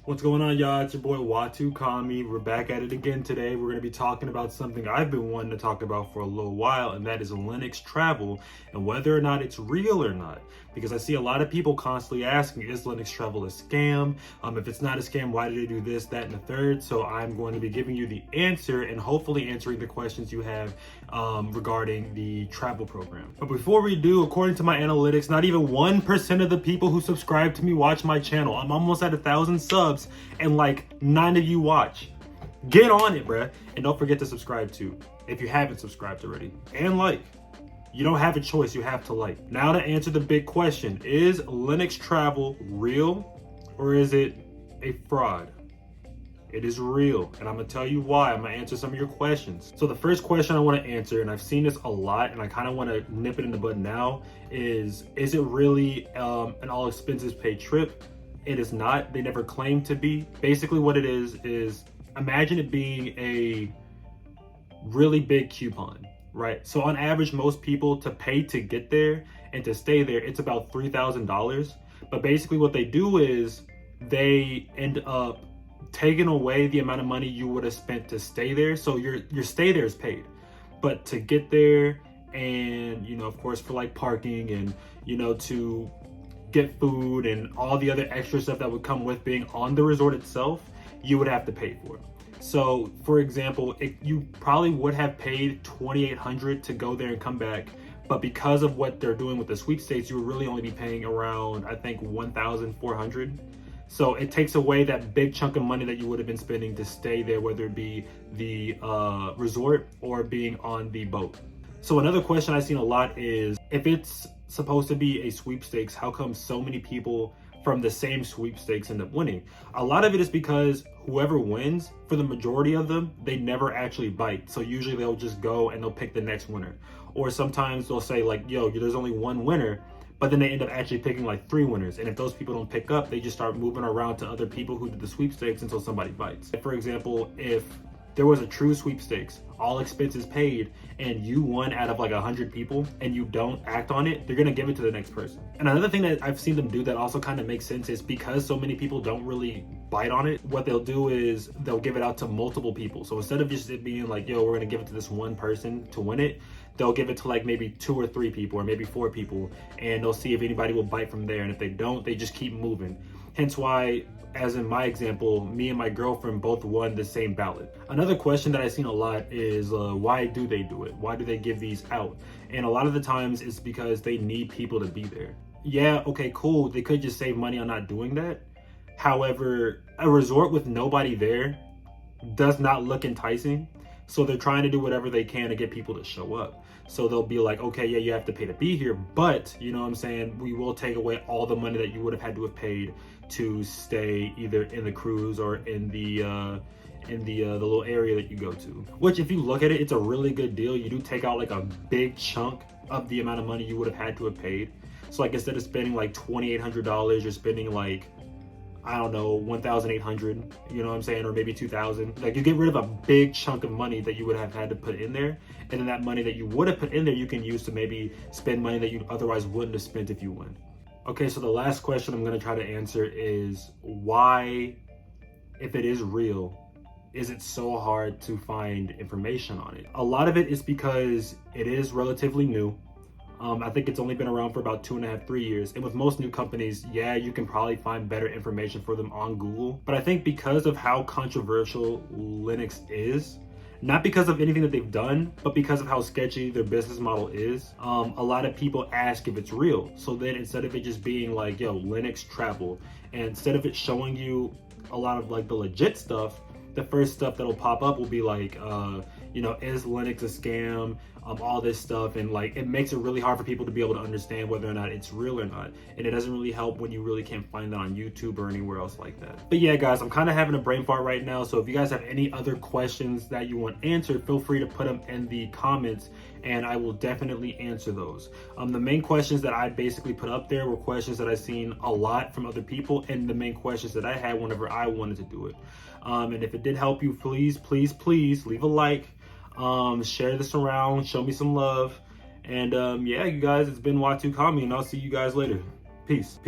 What's going on, y'all? It's your boy Watu Kami. We're back at it again today. We're going to be talking about something I've been wanting to talk about for a little while, and that is Lennox travel and whether or not it's real or not. Because I see a lot of people constantly asking, is Lennox travel a scam? If it's not a scam, why did they do this, that, and the third? So I'm going to be giving you the answer and hopefully answering the questions you have regarding the travel program. But before we do, according to my analytics, not even 1% of the people who subscribe to me watch my channel. I'm almost at 1,000 subs and like 9 of you watch. Get on it, bruh. And don't forget to subscribe too, if you haven't subscribed already. And like. You don't have a choice, you have to like. Now to answer the big question, is Lennox travel real or is it a fraud? It is real, and I'm gonna tell you why. I'm gonna answer some of your questions. So the first question I wanna answer, and I've seen this a lot, and I kinda wanna nip it in the bud now, is it really an all expenses paid trip? It is not. They never claimed to be. Basically what it is imagine it being a really big coupon. Right. So on average, most people to pay to get there and to stay there, it's about $3,000. But basically what they do is they end up taking away the amount of money you would have spent to stay there. So your stay there is paid. But to get there and, you know, of course, for like parking and, you know, to get food and all the other extra stuff that would come with being on the resort itself, you would have to pay for it. So for example, you probably would have paid $2,800 to go there and come back, but because of what they're doing with the sweepstakes, you would really only be paying around, I think, $1,400. So it takes away that big chunk of money that you would have been spending to stay there, whether it be the resort or being on the boat. So another question I've seen a lot is, if it's supposed to be a sweepstakes, how come so many people from the same sweepstakes end up winning? A lot of it is because whoever wins, for the majority of them, they never actually bite. So usually they'll just go and they'll pick the next winner. Or sometimes they'll say like, yo, there's only one winner, but then they end up actually picking like 3 winners. And if those people don't pick up, they just start moving around to other people who did the sweepstakes until somebody bites. For example, if there was a true sweepstakes, all expenses paid, and you won out of like 100 people and you don't act on it, they're gonna give it to the next person. And another thing that I've seen them do that also kind of makes sense is, because so many people don't really bite on it, what they'll do is they'll give it out to multiple people. So instead of just it being like, yo, we're gonna give it to this one person to win it, they'll give it to like maybe 2 or 3 people or maybe 4 people, and they'll see if anybody will bite from there. And if they don't, they just keep moving. Hence why, as in my example, me and my girlfriend both won the same ballot. Another question that I've seen a lot is why do they do it? Why do they give these out? And a lot of the times it's because they need people to be there. Yeah, okay, cool. They could just save money on not doing that. However, a resort with nobody there does not look enticing. So they're trying to do whatever they can to get people to show up. So they'll be like, okay, yeah, you have to pay to be here, but you know what I'm saying, we will take away all the money that you would have had to have paid to stay either in the cruise or in the little area that you go to. Which, if you look at it, it's a really good deal. You do take out like a big chunk of the amount of money you would have had to have paid. So like, instead of spending like $2,800, you're spending like, I don't know, $1,800, you know what I'm saying, or maybe $2,000. Like, you get rid of a big chunk of money that you would have had to put in there, and then that money that you would have put in there, you can use to maybe spend money that you otherwise wouldn't have spent if you won. Okay, so the last question I'm gonna try to answer is, why, if it is real, is it so hard to find information on it? A lot of it is because it is relatively new. I think it's only been around for about 2.5, 3 years. And with most new companies, yeah, you can probably find better information for them on Google. But I think because of how controversial Lennox is, not because of anything that they've done, but because of how sketchy their business model is, a lot of people ask if it's real. So then instead of it just being like, yo, Lennox travel, and instead of it showing you a lot of like the legit stuff, the first stuff that'll pop up will be like, you know, is Lennox a scam? All this stuff, and like, it makes it really hard for people to be able to understand whether or not it's real or not. And it doesn't really help when you really can't find that on YouTube or anywhere else like that. But yeah, guys, I'm kind of having a brain fart right now. So if you guys have any other questions that you want answered, feel free to put them in the comments and I will definitely answer those. The main questions that I basically put up there were questions that I've seen a lot from other people, and the main questions that I had whenever I wanted to do it. And if it did help you, please leave a like. Share this around, show me some love, and yeah, you guys, it's been Watu Kami, and I'll see you guys later. Peace.